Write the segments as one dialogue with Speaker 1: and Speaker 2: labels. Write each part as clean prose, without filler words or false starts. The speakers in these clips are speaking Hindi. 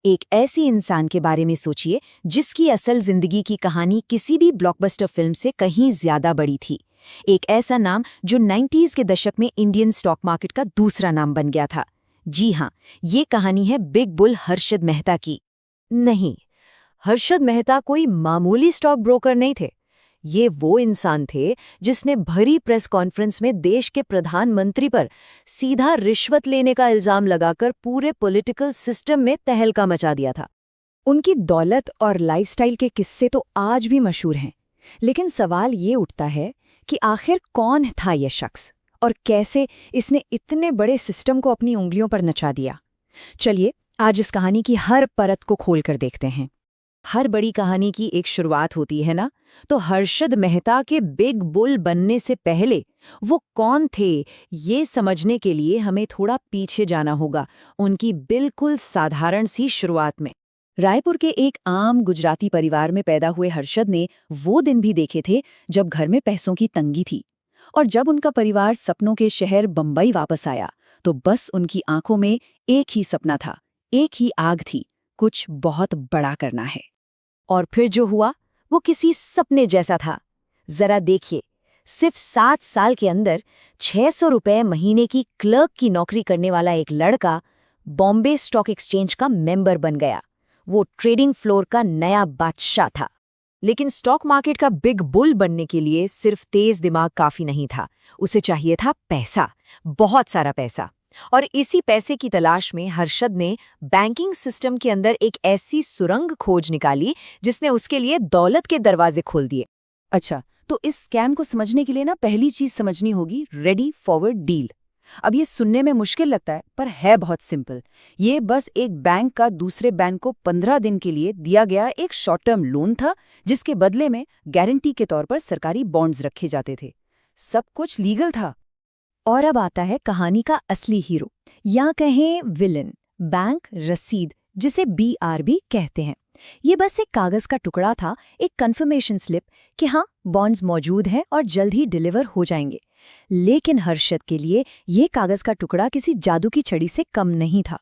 Speaker 1: एक ऐसी इंसान के बारे में सोचिए जिसकी असल जिंदगी की कहानी किसी भी ब्लॉकबस्टर फिल्म से कहीं ज्यादा बड़ी थी। एक ऐसा नाम जो 90s के दशक में इंडियन स्टॉक मार्केट का दूसरा नाम बन गया था। जी हाँ, ये कहानी है बिग बुल हर्षद मेहता की। नहीं, हर्षद मेहता कोई मामूली स्टॉक ब्रोकर नहीं थे। ये वो इंसान थे जिसने भरी प्रेस कॉन्फ्रेंस में देश के प्रधानमंत्री पर सीधा रिश्वत लेने का इल्जाम लगाकर पूरे पॉलिटिकल सिस्टम में तहलका मचा दिया था। उनकी दौलत और लाइफस्टाइल के किस्से तो आज भी मशहूर हैं, लेकिन सवाल ये उठता है कि आखिर कौन था ये शख्स और कैसे इसने इतने बड़े सिस्टम को अपनी उंगलियों पर नचा दिया। चलिए आज इस कहानी की हर परत को खोलकर देखते हैं। हर बड़ी कहानी की एक शुरुआत होती है ना, तो हर्षद मेहता के बिग बुल बनने से पहले वो कौन थे, ये समझने के लिए हमें थोड़ा पीछे जाना होगा, उनकी बिल्कुल साधारण सी शुरुआत में। रायपुर के एक आम गुजराती परिवार में पैदा हुए हर्षद ने वो दिन भी देखे थे जब घर में पैसों की तंगी थी। और जब उनका परिवार सपनों के शहर बम्बई वापस आया, तो बस उनकी आंखों में एक ही सपना था, एक ही आग थी, कुछ बहुत बड़ा करना है। और फिर जो हुआ वो किसी सपने जैसा था। जरा देखिए, सिर्फ 7 साल के अंदर 600 रुपए महीने की क्लर्क की नौकरी करने वाला एक लड़का बॉम्बे स्टॉक एक्सचेंज का मेंबर बन गया। वो ट्रेडिंग फ्लोर का नया बादशाह था। लेकिन स्टॉक मार्केट का बिग बुल बनने के लिए सिर्फ तेज दिमाग काफी नहीं था, उसे चाहिए था पैसा, बहुत सारा पैसा। और इसी पैसे की तलाश में हर्षद ने बैंकिंग सिस्टम के अंदर एक ऐसी सुरंग खोज निकाली जिसने उसके लिए दौलत के दरवाजे खोल दिए। अच्छा, तो इस स्कैम को समझने के लिए ना पहली चीज समझनी होगी रेडी फॉरवर्ड डील। अब ये सुनने में मुश्किल लगता है, पर है बहुत सिंपल। ये बस एक बैंक का दूसरे बैंक को 15 दिन के लिए दिया गया एक शॉर्ट टर्म लोन था, जिसके बदले में गारंटी के तौर पर सरकारी बॉन्ड्स रखे जाते थे। सब कुछ लीगल था। और अब आता है कहानी का असली हीरो, या कहें विलन, बैंक रसीद, जिसे BRB कहते हैं। ये बस एक कागज का टुकड़ा था, एक कंफर्मेशन स्लिप कि हाँ, बॉन्ड्स मौजूद हैं और जल्द ही डिलीवर हो जाएंगे। लेकिन हर्षद के लिए ये कागज का टुकड़ा किसी जादू की छड़ी से कम नहीं था।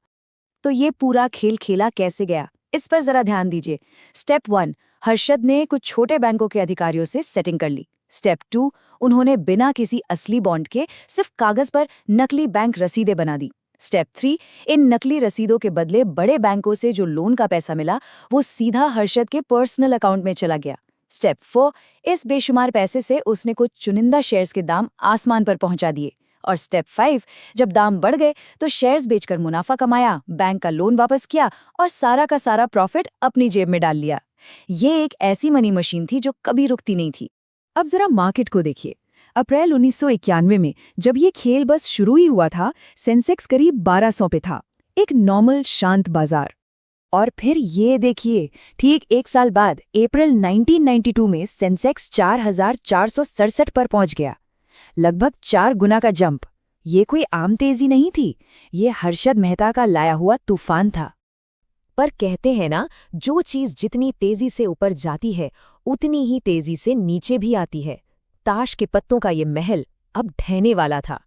Speaker 1: तो ये पूरा खेल खेला कैसे गया, इस पर जरा ध्यान दीजिए। स्टेप 1, हर्षद ने कुछ छोटे बैंकों के अधिकारियों से सेटिंग कर ली। स्टेप 2, उन्होंने बिना किसी असली बॉन्ड के सिर्फ कागज पर नकली बैंक रसीदें बना दी। स्टेप 3, इन नकली रसीदों के बदले बड़े बैंकों से जो लोन का पैसा मिला वो सीधा हर्षद के पर्सनल अकाउंट में चला गया। स्टेप 4, इस बेशुमार पैसे से उसने कुछ चुनिंदा शेयर्स के दाम आसमान पर पहुंचा दिए। और स्टेप 5, जब दाम बढ़ गए तो शेयर्स बेचकर मुनाफा कमाया, बैंक का लोन वापस किया और सारा का सारा प्रॉफिट अपनी जेब में डाल लिया। ये एक ऐसी मनी मशीन थी जो कभी रुकती नहीं थी। अब जरा मार्केट को देखिए। अप्रैल 1991 में जब ये खेल बस शुरू ही हुआ था, सेंसेक्स करीब 1200 पे था, एक नॉर्मल शांत बाजार। और फिर ये देखिए, ठीक एक साल बाद अप्रैल 1992 में सेंसेक्स 4467 पर पहुंच गया, लगभग 4 गुना का जंप। ये कोई आम तेजी नहीं थी, ये हर्षद मेहता का लाया हुआ तूफान था। पर कहते हैं ना, जो चीज जितनी तेजी से ऊपर जाती है उतनी ही तेजी से नीचे भी आती है। ताश के पत्तों का ये महल अब ढहने वाला था।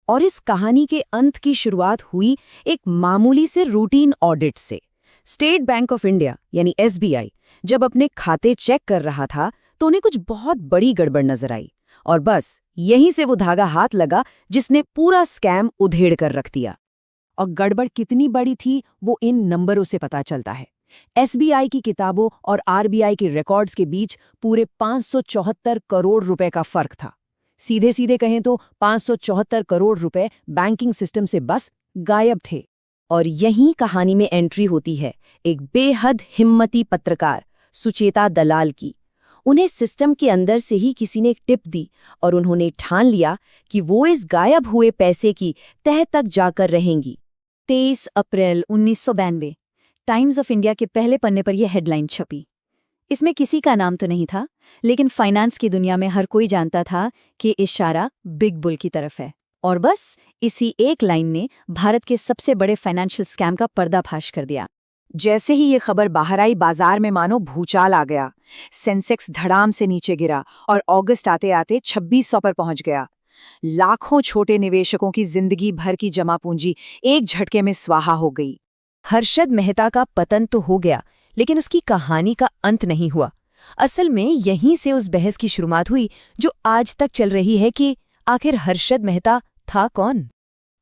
Speaker 1: और इस कहानी के अंत की शुरुआत हुई एक मामूली से रूटीन ऑडिट से। स्टेट बैंक ऑफ इंडिया यानी SBI जब अपने खाते चेक कर रहा था तो उन्हें कुछ बहुत बड़ी गड़बड़ नजर आई। और बस यहीं से वो धागा हाथ लगा जिसने पूरा स्कैम उधेड़ कर रख दिया। और गड़बड़ कितनी बड़ी थी वो इन नंबरों से पता चलता है। SBI की किताबों और RBI के रिकॉर्ड्स के बीच पूरे 574 करोड़ रुपए का फर्क था। सीधे सीधे कहें तो 574 करोड़ रुपए बैंकिंग सिस्टम से बस गायब थे। और यहीं कहानी में एंट्री होती है एक बेहद हिम्मती पत्रकार सुचेता दलाल की। उन्हें सिस्टम के अंदर से ही किसी ने एक टिप दी और उन्होंने ठान लिया कि वो इस गायब हुए पैसे की तह तक जाकर रहेंगी। 23 अप्रैल 1992 टाइम्स ऑफ इंडिया के पहले पन्ने पर यह हेडलाइन छपी। इसमें किसी का नाम तो नहीं था, लेकिन फाइनेंस की दुनिया में हर कोई जानता था कि इशारा बिग बुल की तरफ है। और बस इसी एक लाइन ने भारत के सबसे बड़े फाइनेंशियल स्कैम का पर्दाफाश कर दिया। जैसे ही ये खबर बाहर आई, बाजार में मानो भूचाल आ गया। सेंसेक्स धड़ाम से नीचे गिरा और अगस्त आते आते 2600 पर पहुंच गया। लाखों छोटे निवेशकों की जिंदगी भर की जमा पूंजी एक झटके में स्वाहा हो गई। हर्षद मेहता का पतन तो हो गया, लेकिन उसकी कहानी का अंत नहीं हुआ। असल में यहीं से उस बहस की शुरुआत हुई जो आज तक चल रही है कि आखिर हर्षद मेहता था कौन।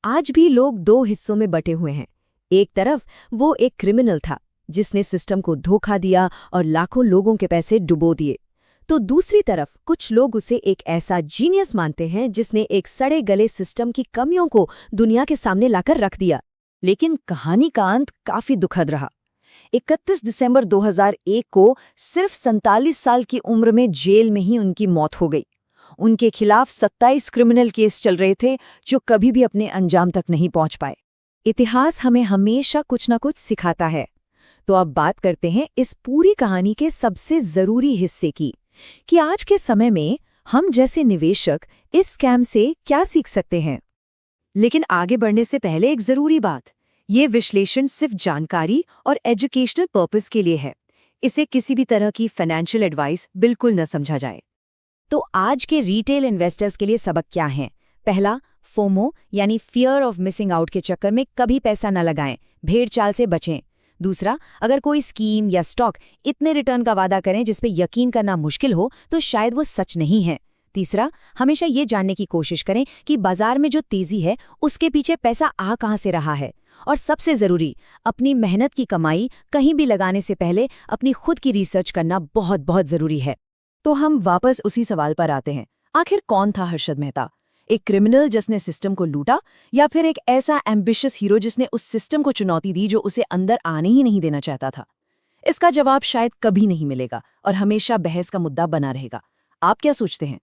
Speaker 1: आज भी लोग दो हिस्सों में बटे हुए हैं। एक तरफ वो एक क्रिमिनल था जिसने सिस्टम को धोखा दिया और लाखों लोगों के पैसे डुबो दिए, तो दूसरी तरफ कुछ लोग उसे एक ऐसा जीनियस मानते हैं जिसने एक सड़े गले सिस्टम की कमियों को दुनिया के सामने लाकर रख दिया। लेकिन कहानी का अंत काफी दुखद रहा। 31 दिसंबर 2001 को सिर्फ 47 साल की उम्र में जेल में ही उनकी मौत हो गई। उनके खिलाफ 27 क्रिमिनल केस चल रहे थे जो कभी भी अपने अंजाम तक नहीं पहुंच पाए। इतिहास हमें हमेशा कुछ न कुछ सिखाता है। तो अब बात करते हैं इस पूरी कहानी के सबसे जरूरी हिस्से की, कि आज के समय में हम जैसे निवेशक इस स्कैम से क्या सीख सकते हैं। लेकिन आगे बढ़ने से पहले एक जरूरी बात, ये विश्लेषण सिर्फ जानकारी और एजुकेशनल पर्पस के लिए है। इसे किसी भी तरह की फाइनेंशियल एडवाइस बिल्कुल न समझा जाए। तो आज के रिटेल इन्वेस्टर्स के लिए सबक क्या हैं? पहला, फोमो यानी फियर ऑफ मिसिंग आउट के चक्कर में कभी पैसा न लगाएं, भेड़ चाल से बचें। दूसरा, अगर कोई स्कीम या स्टॉक इतने रिटर्न का वादा करें जिस पे यकीन करना मुश्किल हो तो शायद वो सच नहीं है। तीसरा, हमेशा ये जानने की कोशिश करें कि बाजार में जो तेजी है उसके पीछे पैसा आ कहां से रहा है। और सबसे जरूरी, अपनी मेहनत की कमाई कहीं भी लगाने से पहले अपनी खुद की रिसर्च करना बहुत बहुत जरूरी है। तो हम वापस उसी सवाल पर आते हैं, आखिर कौन था हर्षद मेहता? एक क्रिमिनल जिसने सिस्टम को लूटा, या फिर एक ऐसा एम्बिशियस हीरो जिसने उस सिस्टम को चुनौती दी जो उसे अंदर आने ही नहीं देना चाहता था? इसका जवाब शायद कभी नहीं मिलेगा और हमेशा बहस का मुद्दा बना रहेगा। आप क्या सोचते हैं?